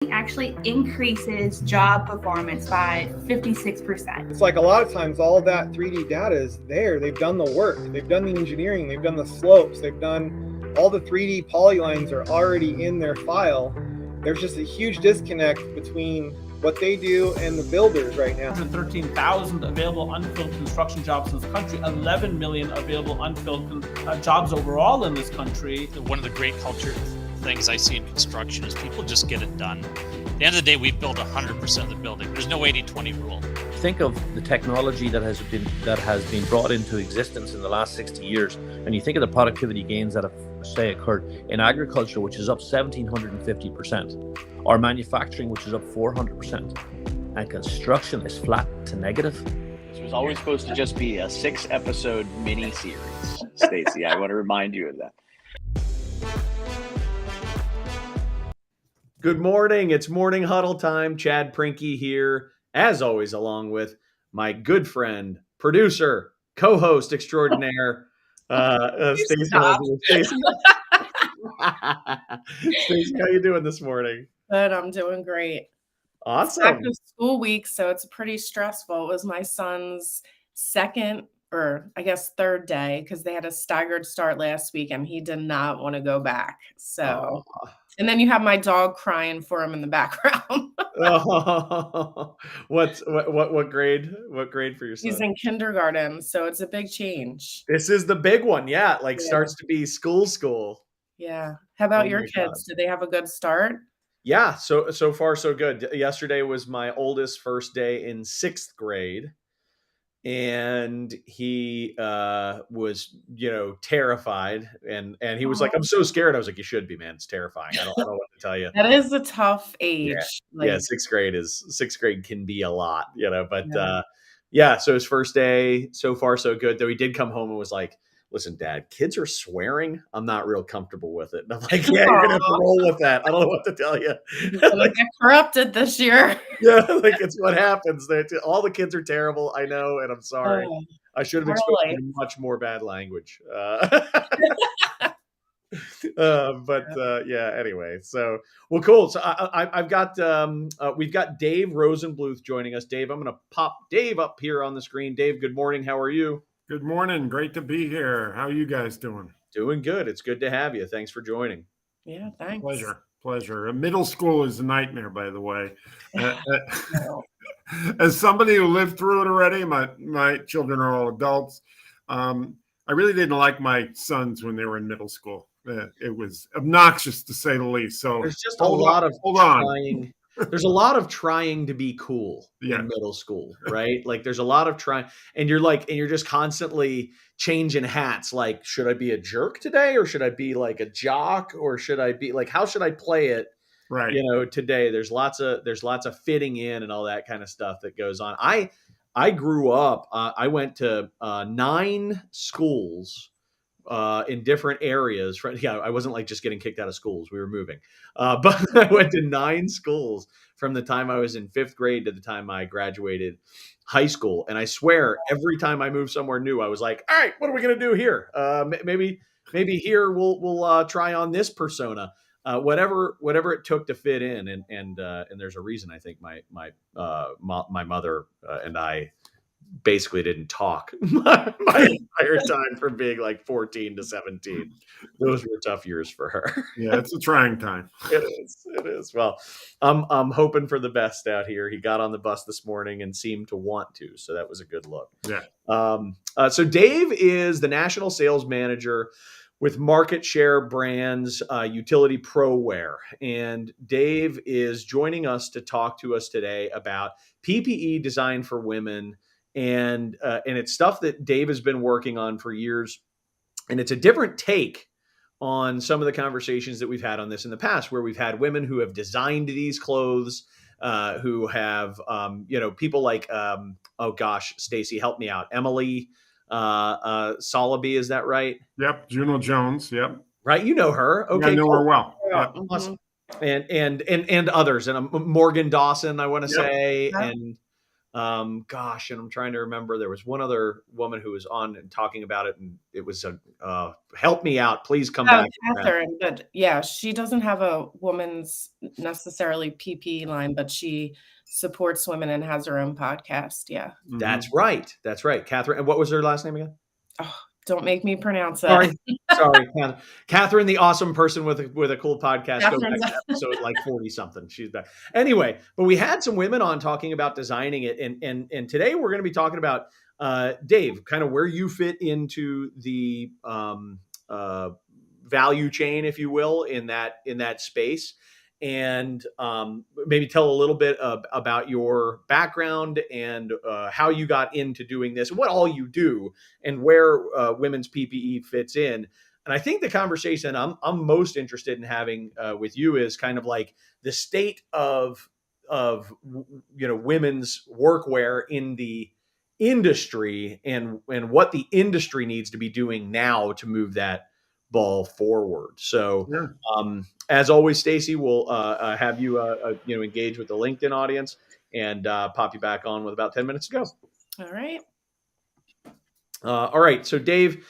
actually increases job performance by 56%. It's like a lot of times all of that 3D data is there. They've done the work, they've done the engineering, they've done the slopes, they've done all the 3D polylines are already in their file. There's just a huge disconnect between what they do and the builders right now. 113,000 available unfilled construction jobs in this country, 11 million available unfilled jobs overall in this country. One of the great culture things I see in construction is people just get it done. At the end of the day, we build 100% of the building. There's no 80-20 rule. Think of the technology that has been brought into existence in the last 60 years, and you think of the productivity gains that have, say, occurred in agriculture, which is up 1,750%, or manufacturing, which is up 400%, and construction is flat to negative. This was always supposed to just be a 6-episode mini-series, Stacy. I want to remind you of that. Good morning. It's morning huddle time. Chad Prinky here, as always, along with my good friend, producer, co-host extraordinaire, Stacy. Stacy, how you doing this morning? Good. I'm doing great. Awesome. It's back to school week, so it's pretty stressful. It was my son's second, or I guess third day, because they had a staggered start last week, and he did not want to go back. So. And then you have my dog crying for him in the background. What grade? What grade for your son? He's in kindergarten, so it's a big change. This is the big one, yeah. Starts to be school. Yeah. How about your kids? God. Did they have a good start? Yeah. So far so good. Yesterday was my oldest first day in 6th grade. And he was, terrified, and he was like, "I'm so scared." I was like, "You should be, man. It's terrifying. I don't know what to tell you." That is a tough age. Yeah, 6th grade can be a lot, but yeah. So his first day, so far so good. Though he did come home and was like, "Listen, Dad, kids are swearing. I'm not real comfortable with it." And I'm like, "Yeah, you're gonna have to roll with that. I don't know what to tell you." Like, get corrupted this year. Yeah, it's what happens. All the kids are terrible. I know, and I'm sorry. I should have exposed much more bad language. Yeah. Anyway, so cool. So I've got we've got Dave Rosenbluth joining us. Dave, I'm going to pop Dave up here on the screen. Dave, good morning. How are you? Good morning. Great to be here. How are you guys doing? Doing good. It's good to have you. Thanks for joining. Yeah, thanks. Pleasure. Middle school is a nightmare, by the way. As somebody who lived through it already, my children are all adults. I really didn't like my sons when they were in middle school. It was obnoxious, to say the least. So there's just a lot of trying. There's a lot of trying to be cool in middle school, right? Like there's a lot of trying, and you're just constantly changing hats. Like, should I be a jerk today, or should I be like a jock, or should I be like, how should I play it? Right. Today there's lots of fitting in and all that kind of stuff that goes on. I grew up. I went to 9 schools. In different areas. I wasn't like just getting kicked out of schools. We were moving. But I went to 9 schools from the time I was in 5th grade to the time I graduated high school. And I swear every time I moved somewhere new, I was like, all right, what are we going to do here? Maybe here we'll try on this persona, whatever it took to fit in. And there's a reason I think my mother and I basically didn't talk my entire time from being like 14 to 17. Those were tough years for her. Yeah, it's a trying time. It is. Well, I'm hoping for the best out here. He got on the bus this morning and seemed to want to, so that was a good look. Yeah. So Dave is the national sales manager with Market Share Brands Utility ProWear. And Dave is joining us to talk to us today about PPE designed for women. And it's stuff that Dave has been working on for years. And it's a different take on some of the conversations that we've had on this in the past, where we've had women who have designed these clothes, who have, people like, Stacy, help me out. Emily Solaby, is that right? Yep. Juno Jones. Yep. Right. You know her. Okay. I know her well. Yeah. Awesome. And others. And Morgan Dawson, I want to say. Yep. And Gosh, and I'm trying to remember. There was one other woman who was on and talking about it, and it was a help me out. Please come Oh, back. Catherine, but yeah, she doesn't have a woman's necessarily PPE line, but she supports women and has her own podcast. Yeah. That's right. That's right. Catherine. And what was her last name again? Oh, don't make me pronounce it. Sorry, Catherine, the awesome person with a cool podcast. Go back Catherine's- to episode like 40 something. She's back. Anyway, but we had some women on talking about designing it, and today we're going to be talking about Dave, kind of where you fit into the value chain, if you will, in that space. And maybe tell a little bit about your background and how you got into doing this and what all you do and where women's PPE fits in. And I think the conversation I'm most interested in having with you is kind of like the state of women's workwear in the industry and what the industry needs to be doing now to move that ball forward. So, as always, Stacy, we'll have you engage with the LinkedIn audience and pop you back on with about 10 minutes to go. All right. All right. So, Dave,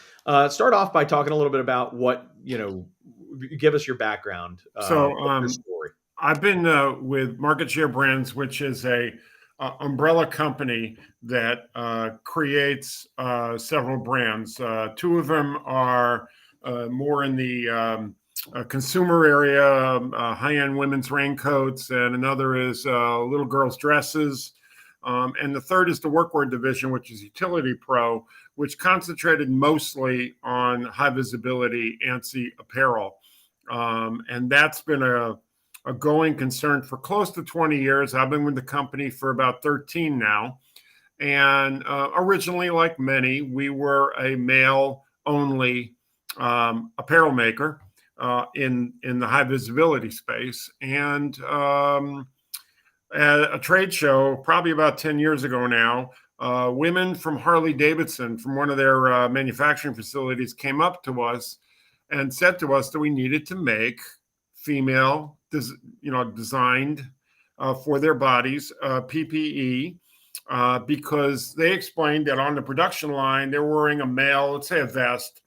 start off by talking a little bit about what give us your background. Your story. I've been with Market Share Brands, which is a umbrella company that creates several brands. Two of them are more in the consumer area, high-end women's raincoats, and another is little girls' dresses. And the third is the workwear division, which is Utility Pro, which concentrated mostly on high visibility ANSI apparel. And that's been a going concern for close to 20 years. I've been with the company for about 13 now. And originally, like many, we were a male-only apparel maker in the high visibility space. And at a trade show, probably about 10 years ago now, women from Harley Davidson, from one of their manufacturing facilities, came up to us and said to us that we needed to make female, designed for their bodies PPE. Because they explained that on the production line, they're wearing a male, let's say a vest,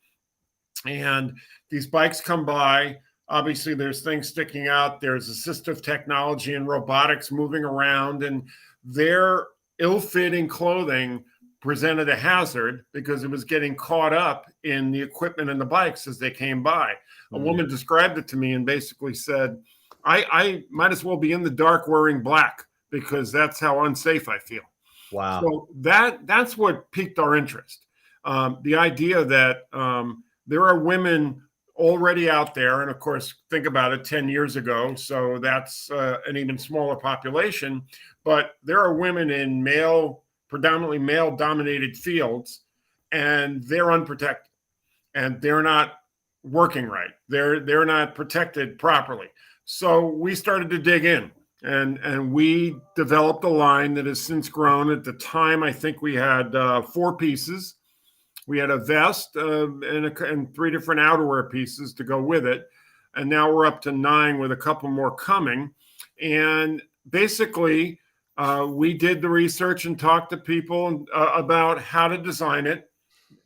and these bikes come by. Obviously, there's things sticking out. There's assistive technology and robotics moving around, and their ill-fitting clothing presented a hazard because it was getting caught up in the equipment and the bikes as they came by. A woman described it to me and basically said, I might as well be in the dark wearing black because that's how unsafe I feel. Wow. So that's what piqued our interest. The idea that there are women already out there, and of course, think about it, 10 years ago, so that's an even smaller population, but there are women in predominantly male-dominated fields, and they're unprotected, and they're not working right. They're not protected properly. So we started to dig in. And we developed a line that has since grown. At the time, I think we had 4 pieces. We had a vest and 3 different outerwear pieces to go with it. And now we're up to 9 with a couple more coming. And basically, we did the research and talked to people about how to design it.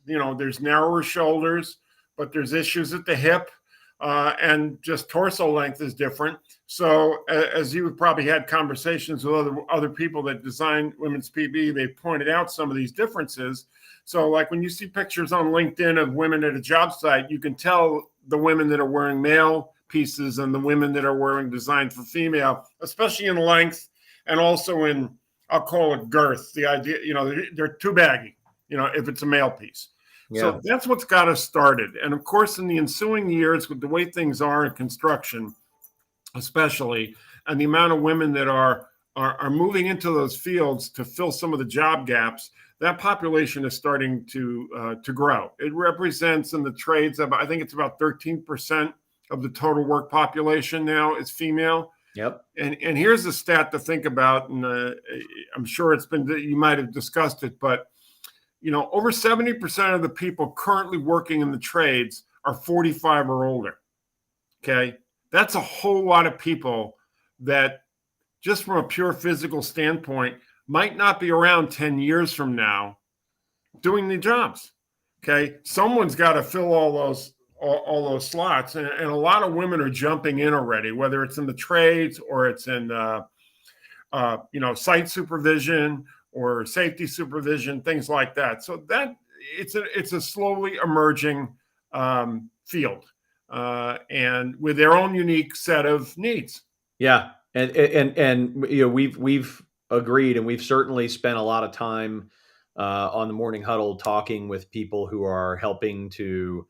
There's narrower shoulders, but there's issues at the hip. And just torso length is different. So as you probably had conversations with other people that design women's PPE, they pointed out some of these differences. So like when you see pictures on LinkedIn of women at a job site, you can tell the women that are wearing male pieces and the women that are wearing designed for female, especially in length and also in, I'll call it girth. The idea, they're too baggy, if it's a male piece. Yeah. So that's what's got us started. And of course, in the ensuing years, with the way things are in construction, especially, and the amount of women that are moving into those fields to fill some of the job gaps, that population is starting to grow. It represents in the trades, I think it's about 13% of the total work population now is female. Yep. And here's a stat to think about, and I'm sure you might have discussed it, but over 70% of the people currently working in the trades are 45 or older. Okay. That's a whole lot of people that just from a pure physical standpoint might not be around 10 years from now doing the jobs. Okay. Someone's got to fill all those slots. And a lot of women are jumping in already, whether it's in the trades or it's in, site supervision or safety supervision, things like that. So that it's a slowly emerging field, and with their own unique set of needs. Yeah, and we've agreed, and we've certainly spent a lot of time on the morning huddle talking with people who are helping to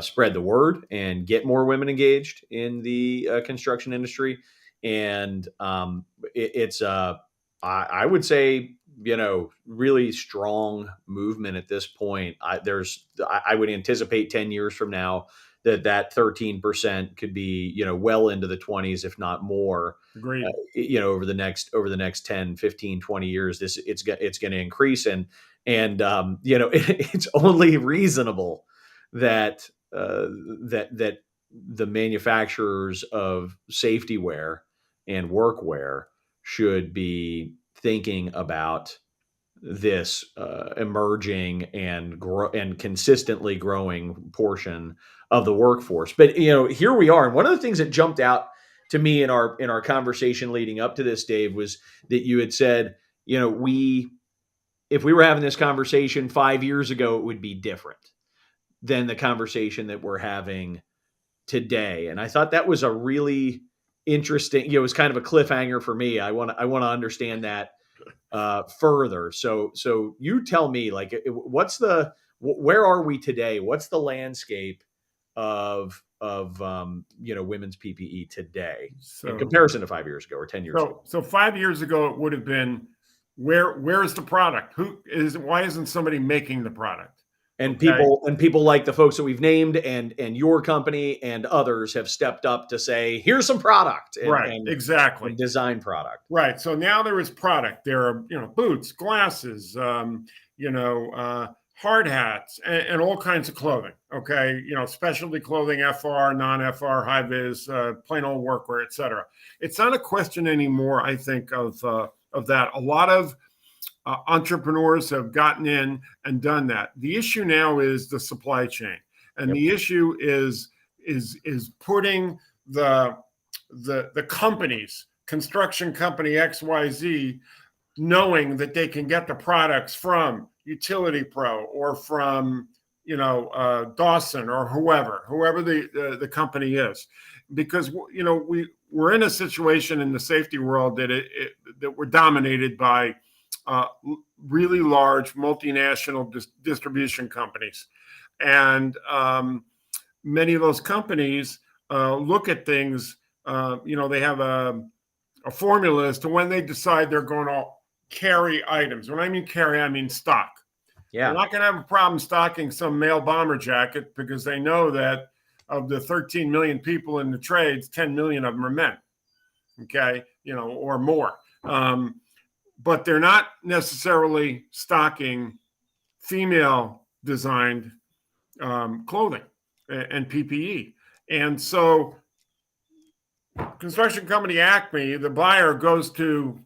spread the word and get more women engaged in the construction industry. And it's I would say, really strong movement at this point. I would anticipate 10 years from now that 13% could be, well into the 20s, if not more. Agreed. Over the next 10, 15, 20 years, it's going to increase. And it's only reasonable that that the manufacturers of safety wear and workwear should be thinking about this emerging and consistently growing portion of the workforce. But here we are, and one of the things that jumped out to me in our conversation leading up to this, Dave, was that you had said, if we were having this conversation 5 years ago, it would be different than the conversation that we're having today. And I thought that was a really interesting, it was kind of a cliffhanger for me. I want to understand that further. So you tell me, like, where are we today? What's the landscape of women's PPE today in comparison to 5 years ago or 10 years ago? So 5 years ago, it would have been, where's the product? Why isn't somebody making the product? And people like the folks that we've named and your company and others have stepped up to say, here's some product. Exactly. And design product. Right. So now there is product. There are, boots, glasses, hard hats, and all kinds of clothing. Okay. Specialty clothing, FR, non-FR, high vis, plain old workwear, et cetera. It's not a question anymore, I think, of that. A lot of entrepreneurs have gotten in and done that. The issue now is the supply chain, and the issue is putting the companies, construction company XYZ, knowing that they can get the products from Utility Pro or from Dawson or whoever the company is, because we're in a situation in the safety world that we're dominated by really large multinational distribution companies. And many of those companies look at things, they have a formula as to when they decide they're going to carry items. When I mean carry, I mean stock. Yeah. They're not going to have a problem stocking some male bomber jacket because they know that of the 13 million people in the trades, 10 million of them are men. Okay. Or more. But they're not necessarily stocking female designed clothing and PPE. And so construction company Acme, the buyer goes to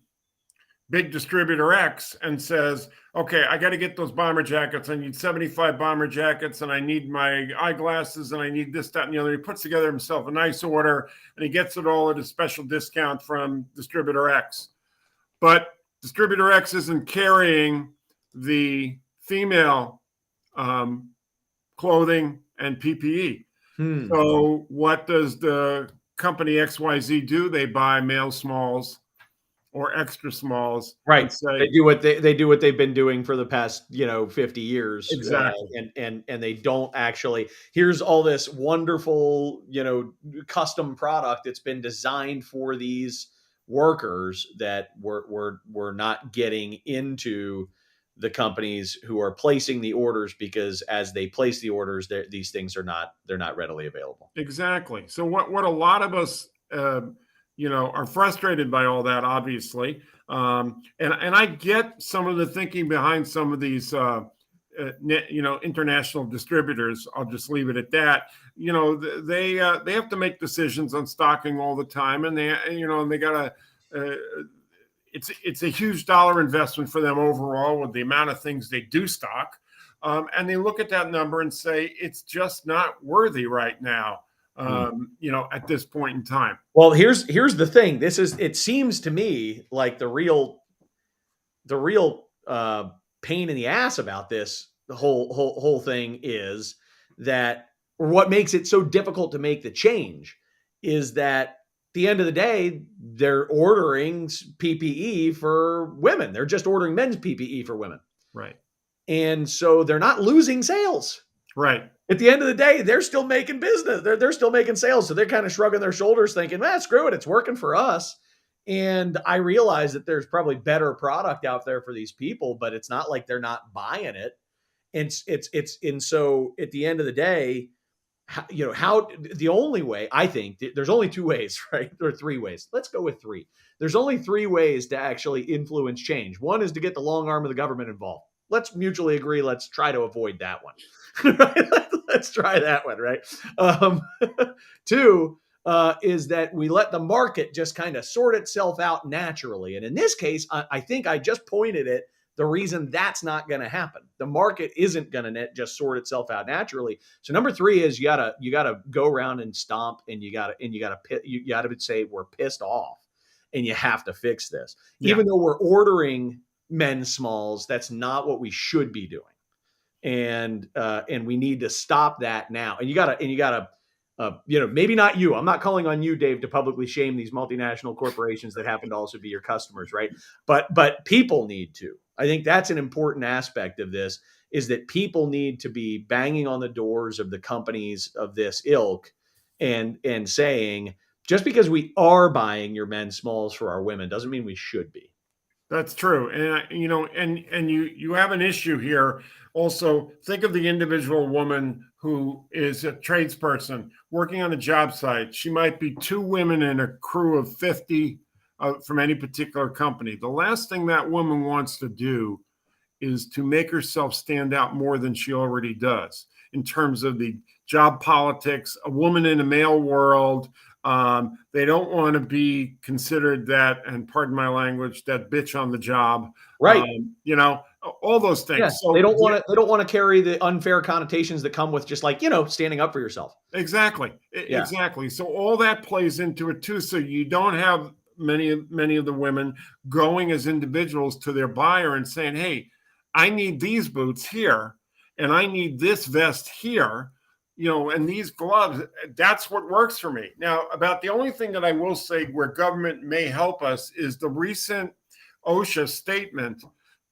big distributor X and says, okay, I got to get those bomber jackets. I need 75 bomber jackets, and I need my eyeglasses, and I need this, that, and the other. He puts together himself a nice order, and he gets it all at a special discount from distributor X. But distributor X isn't carrying the female clothing and PPE. So what does the company XYZ do? They buy male smalls or extra smalls. Right. They do what they've been doing for the past, 50 years. Exactly. And they don't actually, here's all this wonderful, custom product that's been designed for these workers that we're not getting into the companies who are placing the orders, because as they place the orders, these things they're not readily available. Exactly. So what a lot of us are frustrated by all that, obviously, and I get some of the thinking behind some of these international distributors. I'll just leave it at that. They have to make decisions on stocking all the time, and they got to it's a huge dollar investment for them overall with the amount of things they do stock. And they look at that number and say, it's just not worthy right now, at this point in time. Well, here's the thing. It seems to me like the real pain in the ass about this, the whole thing is that, or what makes it so difficult to make the change is that at the end of the day, they're ordering PPE for women. They're just ordering men's PPE for women. Right. And so they're not losing sales. Right. At the end of the day, they're still making business. They're still making sales. So they're kind of shrugging their shoulders thinking, screw it. It's working for us. And I realize that there's probably better product out there for these people, but it's not like they're not buying it. And and so at the end of the day, how the only way, I think there's only two ways, right? There are three ways. Let's go with three. There's only three ways to actually influence change. One is to get the long arm of the government involved. Let's mutually agree. Let's try to avoid that one. Right? Let's try that one, right? Two is that we let the market just kind of sort itself out naturally. And in this case, I think I just pointed at the reason that's not going to happen. The market isn't going to just sort itself out naturally. So number three is you gotta go around and stomp, and you gotta say we're pissed off, and you have to fix this. Yeah. Even though we're ordering men's smalls, that's not what we should be doing. And we need to stop that now. And you gotta, maybe not you. I'm not calling on you, Dave, to publicly shame these multinational corporations that happen to also be your customers, right? But people need to. I think that's an important aspect of this, is that people need to be banging on the doors of the companies of this ilk and saying, just because we are buying your men's smalls for our women doesn't mean we should be. That's true. And you have an issue here. Also, think of the individual woman who is a tradesperson working on a job site. She might be two women in a crew of 50 from any particular company. The last thing that woman wants to do is to make herself stand out more than she already does in terms of the job politics, a woman in a male world. They don't want to be considered that, and pardon my language, that bitch on the job. Right. All those things. Yeah, so they don't want to carry the unfair connotations that come with just standing up for yourself. Exactly. Yeah. Exactly. So all that plays into it too. So you don't have many of the women going as individuals to their buyer and saying, hey, I need these boots here, and I need this vest here, and these gloves. That's what works for me. Now, about the only thing that I will say where government may help us is the recent OSHA statement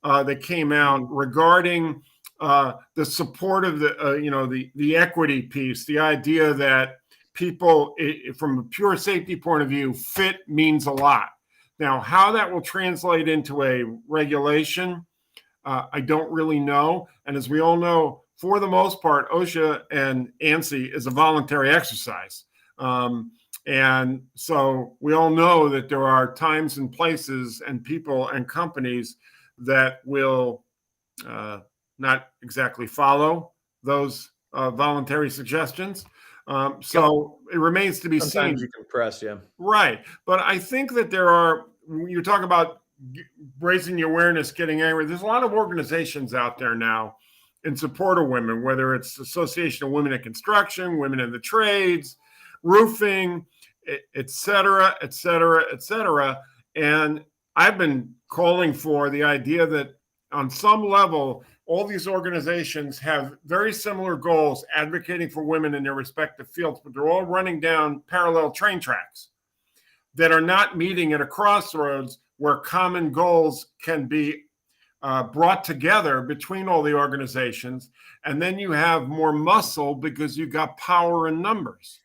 that came out regarding the support of the equity piece, the idea that people, from a pure safety point of view, fit means a lot. Now, how that will translate into a regulation, I don't really know. And as we all know, for the most part, OSHA and ANSI is a voluntary exercise. And so we all know that there are times and places and people and companies that will not exactly follow those voluntary suggestions. So it remains to be Sometimes seen. You can press, yeah. Right. But I think that you talk about raising the awareness, getting angry. There's a lot of organizations out there now in support of women, whether it's Association of Women in Construction, Women in the Trades, roofing, et cetera, et cetera, et cetera. And I've been calling for the idea that on some level, all these organizations have very similar goals, advocating for women in their respective fields, but they're all running down parallel train tracks that are not meeting at a crossroads where common goals can be brought together between all the organizations. And then you have more muscle because you got power in numbers.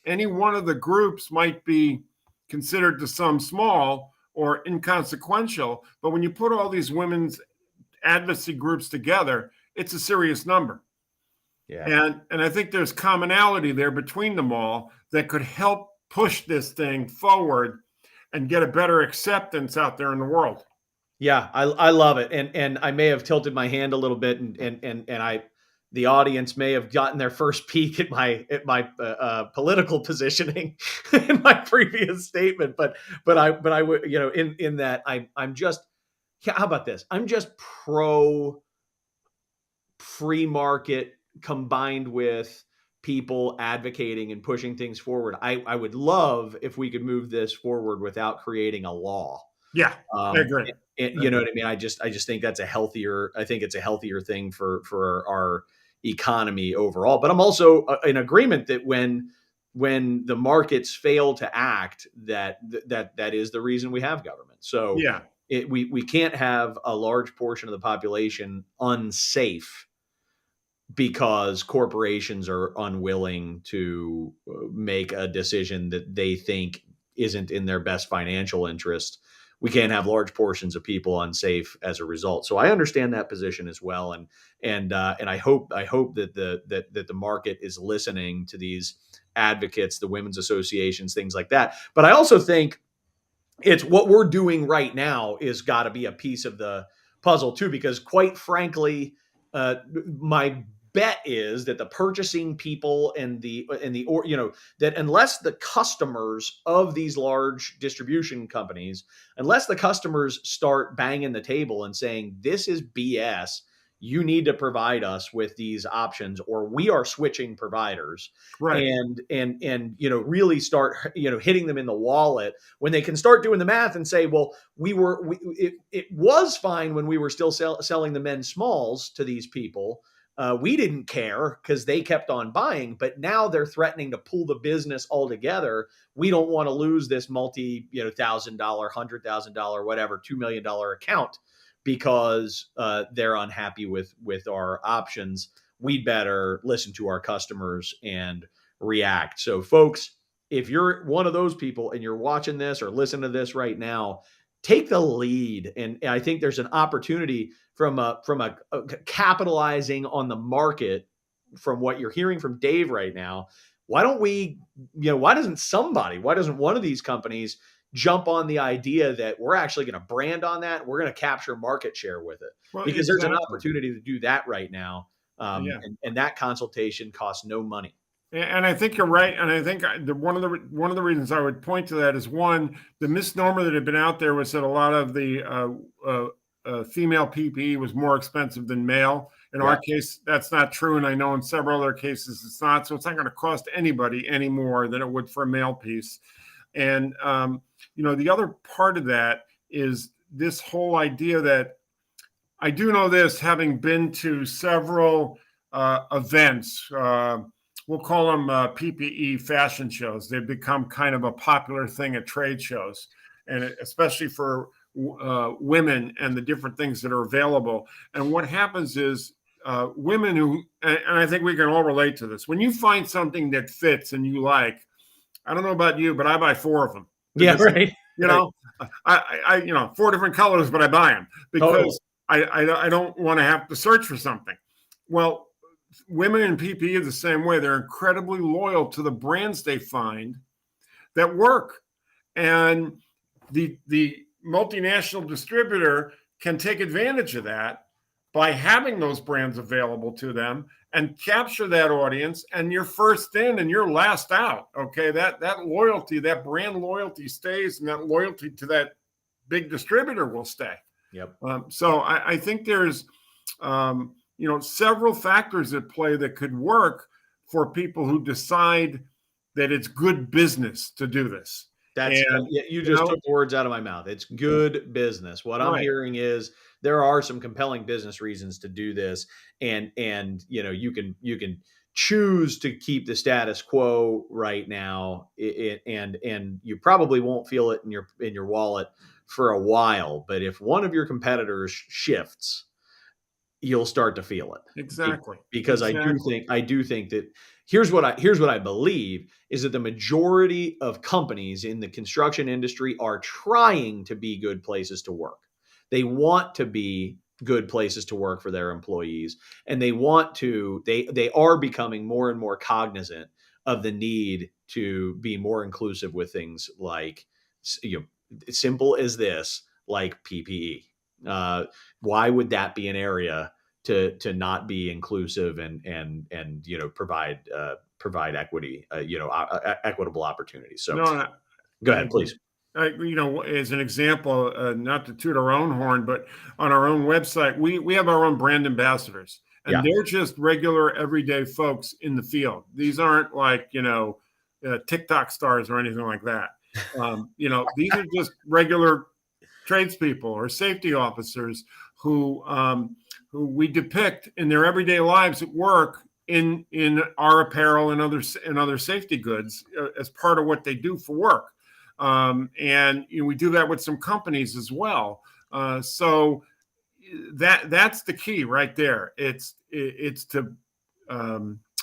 Any one of the groups might be considered to some small or inconsequential, but when you put all these women's advocacy groups together, it's a serious number. Yeah. And I think there's commonality there between them all that could help push this thing forward and get a better acceptance out there in the world. Yeah, I love it. And I may have tilted my hand a little bit and I the audience may have gotten their first peek at my political positioning in my previous statement, but I would, you know, in that I'm just, how about this? I'm just pro free market combined with people advocating and pushing things forward. I would love if we could move this forward without creating a law. Yeah, I agree. You know what I mean? I just think that's I think it's a healthier thing for our economy overall. But I'm also in agreement that when the markets fail to act, that is the reason we have government. So Yeah. we can't have a large portion of the population unsafe because corporations are unwilling to make a decision that they think isn't in their best financial interest. We can't have large portions of people unsafe as a result. So I understand that position as well, and I hope that the market is listening to these advocates, the women's associations, things like that. But I also think it's what we're doing right now is got to be a piece of the puzzle too, because quite frankly, my bet is that the purchasing people and or you know, that unless the customers of these large distribution companies, unless the customers start banging the table and saying this is BS, you need to provide us with these options or we are switching providers, Right. and you know, really start, you know, hitting them in the wallet when they can start doing the math and say, well, it was fine when we were still selling the men's smalls to these people. We didn't care because they kept on buying, but now they're threatening to pull the business altogether. We don't want to lose this $1,000, $100,000, whatever, $2 million account because they're unhappy with our options. We'd better listen to our customers and react. So folks, if you're one of those people and you're watching this or listening to this right now, take the lead. And I think there's an opportunity from a capitalizing on the market from what you're hearing from Dave right now. Why don't why doesn't one of these companies jump on the idea that we're actually going to brand on that? We're going to capture market share with it, because there's an opportunity to do that right now. And that consultation costs no money. And I think you're right. And I think one of the reasons I would point to that is, one, the misnomer that had been out there was that a lot of the female PPE was more expensive than male. In our case, that's not true. And I know in several other cases it's not. So it's not going to cost anybody any more than it would for a male piece. And, you know, the other part of that is this whole idea that I do know this, having been to several events, we'll call them PPE fashion shows. They've become kind of a popular thing at trade shows, and especially for women and the different things that are available. And what happens is women who, and I think we can all relate to this, when you find something that fits and you like, I don't know about you, but I buy 4 of them. Yeah, right. You know, I 4 different colors, but I buy them because I don't want to have to search for something. Well, women in PPE are the same way. They're incredibly loyal to the brands they find that work. And the multinational distributor can take advantage of that by having those brands available to them and capture that audience. And you're first in and you're last out. Okay. That loyalty, that brand loyalty stays, and that loyalty to that big distributor will stay. Yep. So I think there's, several factors at play that could work for people who decide that it's good business to do this. You just took the words out of my mouth. It's good business. What I'm hearing is there are some compelling business reasons to do this, and you can choose to keep the status quo right now, and you probably won't feel it in your wallet for a while. But if one of your competitors shifts, you'll start to feel it. Exactly. Because I do think that here's what I believe is that the majority of companies in the construction industry are trying to be good places to work. They want to be good places to work for their employees, and they are becoming more and more cognizant of the need to be more inclusive with things like, simple as this, like PPE. Why would that be an area to not be inclusive and provide equity, equitable opportunities. So No, go ahead, please. As an example, not to toot our own horn, but on our own website, we have our own brand ambassadors, and they're just regular, everyday folks in the field. These aren't like, TikTok stars or anything like that. These are just regular tradespeople or safety officers who we depict in their everyday lives at work in our apparel and other safety goods as part of what they do for work. And we do that with some companies as well. So that's the key right there. It's to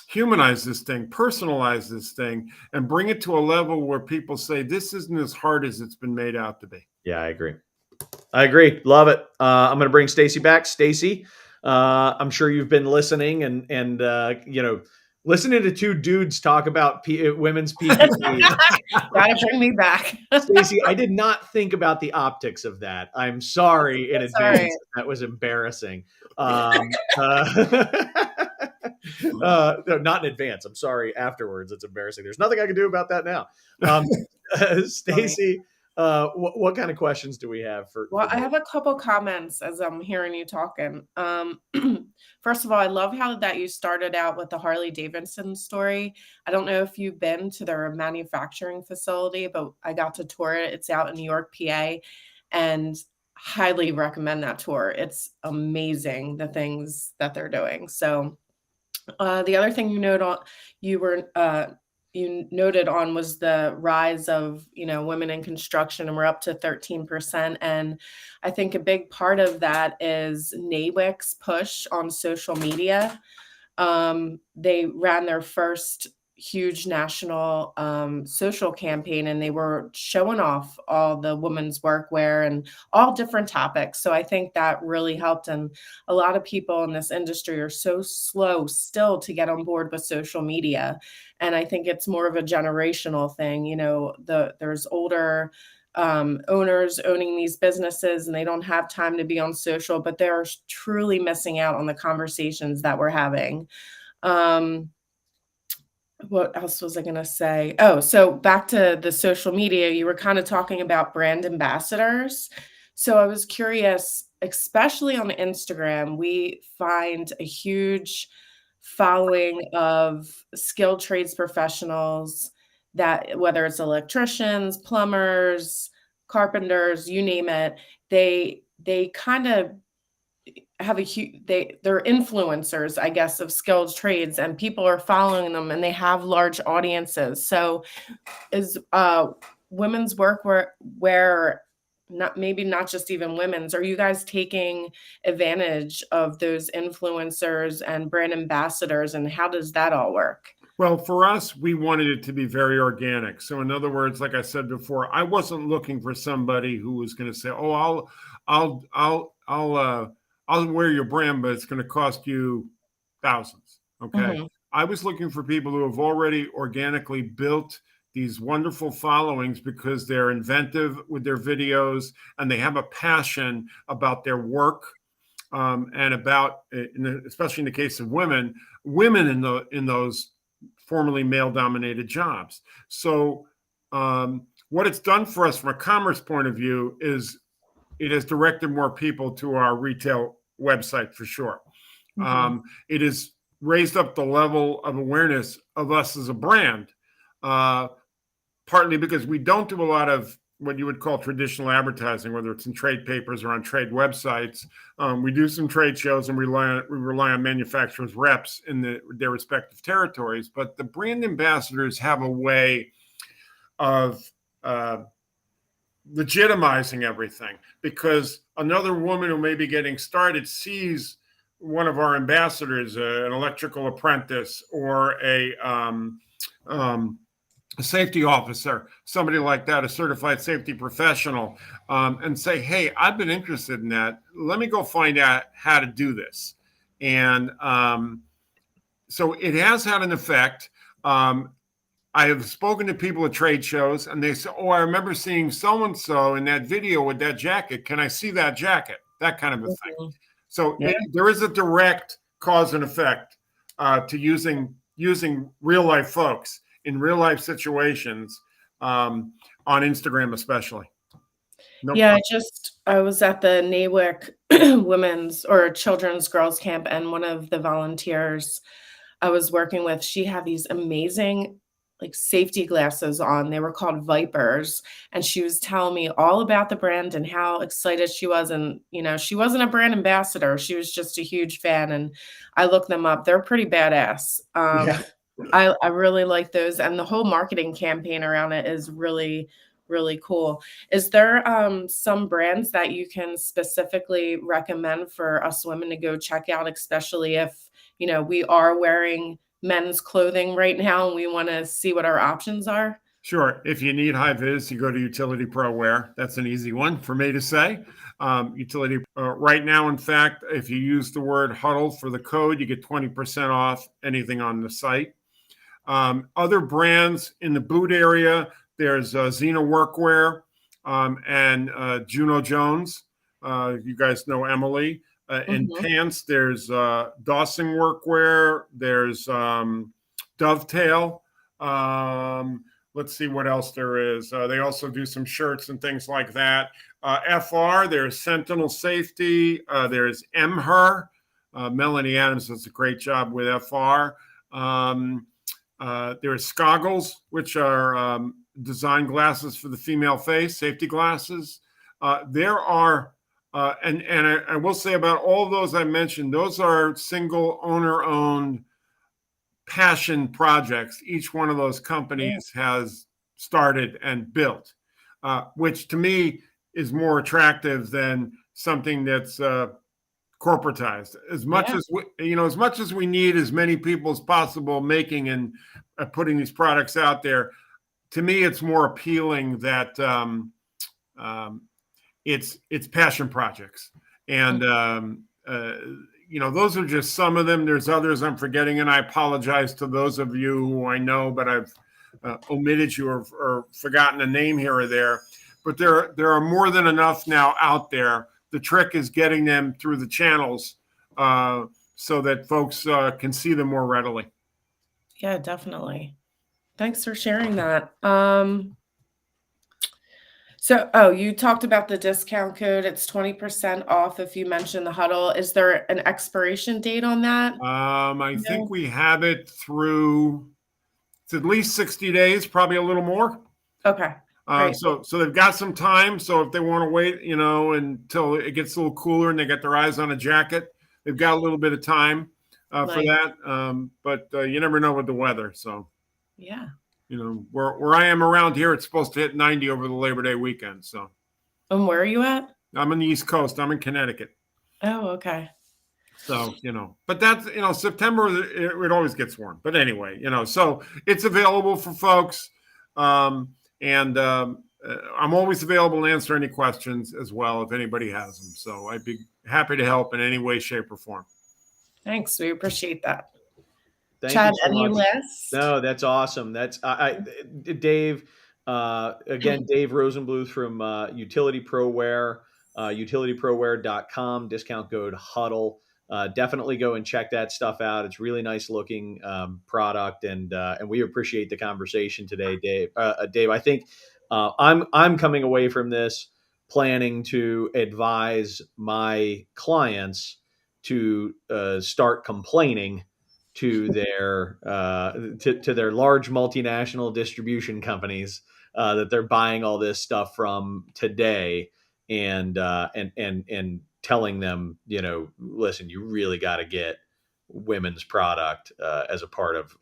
humanize this thing, personalize this thing, and bring it to a level where people say this isn't as hard as it's been made out to be. Yeah, I agree. Love it. I'm going to bring Stacy back. Stacy, I'm sure you've been listening and listening to two dudes talk about women's PPE. Gotta bring me back. Stacy, I did not think about the optics of that. I'm sorry in advance. Right. That was embarrassing. No, not in advance. I'm sorry afterwards. It's embarrassing. There's nothing I can do about that now. Stacy, what kind of questions do we have for? Well, I have a couple comments as I'm hearing you talking. First of all, I love that you started out with the Harley Davidson story. I don't know if you've been to their manufacturing facility, but I got to tour it. It's out in New York, PA, and highly recommend that tour. It's amazing, the things that they're doing. So the other thing you noted on was the rise of, women in construction, and we're up to 13%. And I think a big part of that is NAWIC's push on social media. They ran their first huge national social campaign, and they were showing off all the women's workwear and all different topics. So I think that really helped. And a lot of people in this industry are so slow still to get on board with social media. And I think it's more of a generational thing. There's older owners owning these businesses, and they don't have time to be on social, but they're truly missing out on the conversations that we're having. What else was I going to say? Oh, so back to the social media, you were kind of talking about brand ambassadors. So I was curious, especially on Instagram, we find a huge following of skilled trades professionals that, whether it's electricians, plumbers, carpenters, you name it, they kind of have they're influencers, I guess, of skilled trades, and people are following them, and they have large audiences. So is women's workwear, not just even women's, are you guys taking advantage of those influencers and brand ambassadors, and how does that all work? Well, for us, we wanted it to be very organic. So in other words, like I said before, I wasn't looking for somebody who was going to say, "Oh, I'll wear your brand, but it's going to cost you thousands." Okay. Mm-hmm. I was looking for people who have already organically built these wonderful followings because they're inventive with their videos, and they have a passion about their work, and about, especially in the case of women in those formerly male-dominated jobs. So what it's done for us from a commerce point of view is it has directed more people to our retail website for sure. Mm-hmm. It has raised up the level of awareness of us as a brand, partly because we don't do a lot of what you would call traditional advertising, whether it's in trade papers or on trade websites. We do some trade shows, and we rely on manufacturers' reps in their respective territories. But the brand ambassadors have a way of legitimizing everything, because another woman who may be getting started sees one of our ambassadors, an electrical apprentice or a safety officer, somebody like that, a certified safety professional, and say, "Hey, I've been interested in that. Let me go find out how to do this." And so it has had an effect. I have spoken to people at trade shows, and they say, "Oh, I remember seeing so-and-so in that video with that jacket. Can I see that jacket?" That kind of a thing. So Yeah. there is a direct cause and effect to using real life folks in real life situations on Instagram, especially. No Yeah, problem. I was at the NAWIC women's or children's girls camp, and one of the volunteers I was working with, she had these amazing like safety glasses on. They were called Vipers, and she was telling me all about the brand and how excited she was. And she wasn't a brand ambassador; she was just a huge fan. And I looked them up; they're pretty badass. Yeah. I really like those, and the whole marketing campaign around it is really, really cool. Is there some brands that you can specifically recommend for us women to go check out, especially if we are wearing men's clothing right now and we want to see what our options are? Sure. If you need high vis, you go to Utility Pro Wear. That's an easy one for me to say. Utility right now, in fact, if you use the word Huddle for the code, you get 20% off anything on the site. Other brands in the boot area, there's Xena Workwear and Juno Jones. You guys know Emily. In pants, there's Dawson Workwear. There's Dovetail. Let's see what else there is. They also do some shirts and things like that. FR, there's Sentinel Safety. There's Emher. Melanie Adams does a great job with FR. There's Skoggles, which are design glasses for the female face, safety glasses. There are, and I will say about all of those I mentioned, those are single owner-owned passion projects. Each one of those companies has started and built, which to me is more attractive than something that's corporatized. As much as we need as many people as possible making and putting these products out there, to me it's more appealing that it's passion projects. And those are just some of them. There's others I'm forgetting, and I apologize to those of you who I know, but I've omitted you or forgotten a name here or there. But there are more than enough now out there. The trick is getting them through the channels so that folks can see them more readily. Yeah, definitely. Thanks for sharing that. So, you talked about the discount code. It's 20% off if you mention the Huddle. Is there an expiration date on that? I think we have it through, it's at least 60 days, probably a little more. Okay. So they've got some time. So if they want to wait, until it gets a little cooler and they get their eyes on a jacket, they've got a little bit of time for that. But you never know with the weather. So yeah, where I am around here, it's supposed to hit 90 over the Labor Day weekend. So. And where are you at? I'm on the East Coast. I'm in Connecticut. Oh, okay. So, but that's, September, it always gets warm. But anyway, so it's available for folks. I'm always available to answer any questions as well if anybody has them. So I'd be happy to help in any way, shape, or form. Thanks. We appreciate that. Thank Chad, you so any much. list? No, that's awesome. That's Dave. Again, Dave Rosenbluth from Utility Pro Wear, utilityprowear.com, discount code Huddle. Definitely go and check that stuff out. It's really nice looking product, and we appreciate the conversation today, Dave. Dave, I think I'm coming away from this planning to advise my clients to start complaining to their to their large multinational distribution companies that they're buying all this stuff from today, and telling them, listen, you really got to get women's product as a part of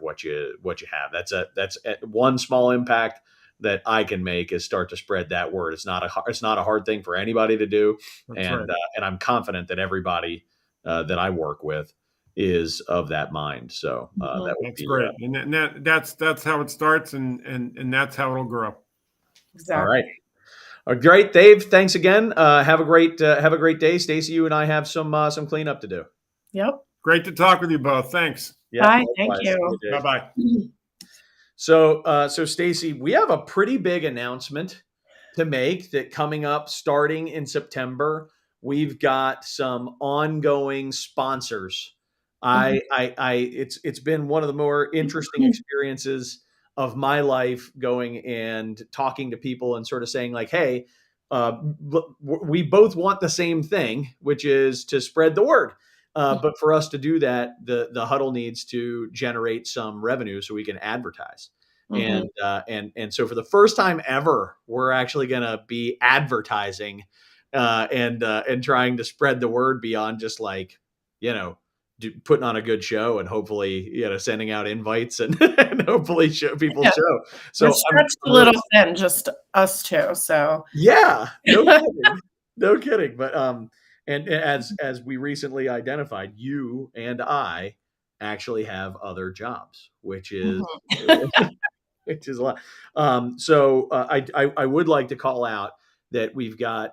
what you have. That's one small impact that I can make is start to spread that word. It's not a hard thing for anybody to do, and I'm confident that everybody that I work with is of that mind. So that's great, and that's how it starts, and that's how it'll grow. Exactly. All right. Great, Dave. Thanks again. Have a great day, Stacy. You and I have some cleanup to do. Yep. Great to talk with you both. Thanks. Yeah, bye. Thank you. Bye bye. So Stacy, we have a pretty big announcement to make that coming up starting in September. we've got some ongoing sponsors. It's been one of the more interesting experiences of my life, going and talking to people and sort of saying like, hey, we both want the same thing, which is to spread the word. But for us to do that, the huddle needs to generate some revenue so we can advertise. And so for the first time ever, we're actually going to be advertising and trying to spread the word beyond just like, putting on a good show and hopefully, sending out invites and, and hopefully show. So we're stretched a little thin, just us two. So yeah, no kidding. No kidding. But and as we recently identified, you and I actually have other jobs, which is which is a lot. So I would like to call out that we've got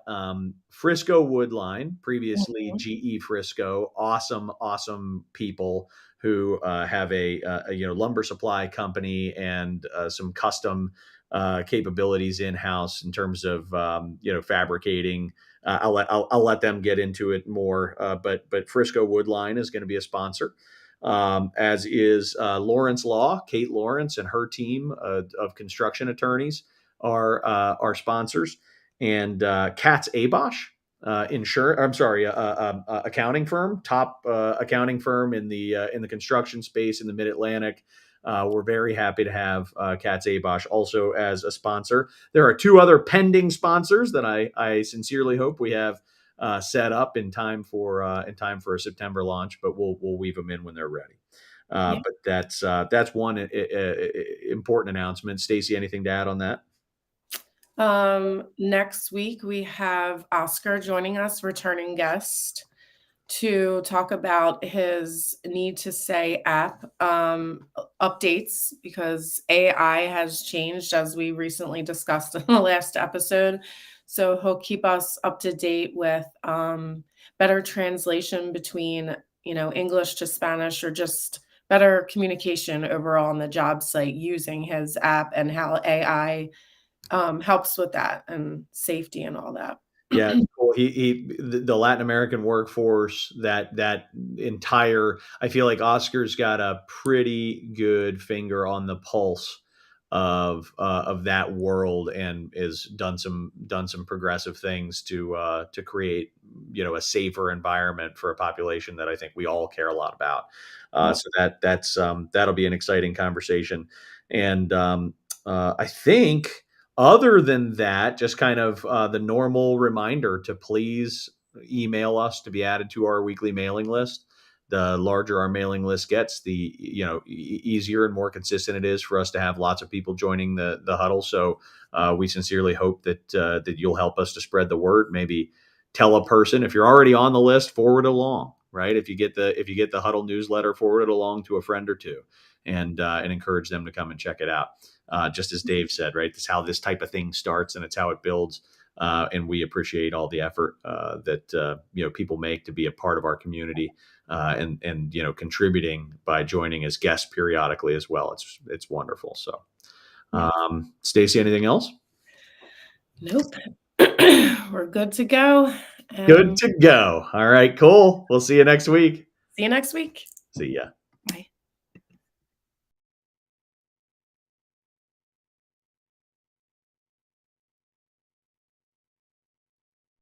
Frisco Woodline, previously GE Frisco, awesome people who have a lumber supply company and some custom capabilities in house in terms of fabricating. I'll let them get into it more, but Frisco Woodline is going to be a sponsor. As is Lawrence Law. Kate Lawrence and her team of construction attorneys are sponsors, and Katz Abosch, accounting firm, top accounting firm in the construction space in the Mid Atlantic. We're very happy to have Katz Abosch also as a sponsor. There are two other pending sponsors that I sincerely hope we have set up in time for a September launch, but we'll weave them in when they're ready. But that's one important announcement. Stacy, anything to add on that? Next week we have Oscar joining us, returning guest, to talk about his Need to Say app updates, because AI has changed, as we recently discussed in the last episode. So he'll keep us up to date with better translation between, English to Spanish, or just better communication overall on the job site using his app, and how AI helps with that and safety and all that. Yeah, cool. The Latin American workforce, that entire, I feel like Oscar's got a pretty good finger on the pulse of that world, and is done some progressive things to create a safer environment for a population that I think we all care a lot about. So that'll be an exciting conversation, and I think. Other than that, just kind of the normal reminder to please email us to be added to our weekly mailing list. The larger our mailing list gets, the easier and more consistent it is for us to have lots of people joining the huddle. So we sincerely hope that you'll help us to spread the word. Maybe tell a person, if you're already on the list, forward it along. Right? If you get the huddle newsletter, forward it along to a friend or two, and encourage them to come and check it out. Just as Dave said, right? That's how this type of thing starts, and it's how it builds. And we appreciate all the effort that people make to be a part of our community, and contributing by joining as guests periodically as well. It's wonderful. So, Stacy, anything else? Nope. We're good to go. Good to go. All right, cool. We'll see you next week. See you next week. See ya.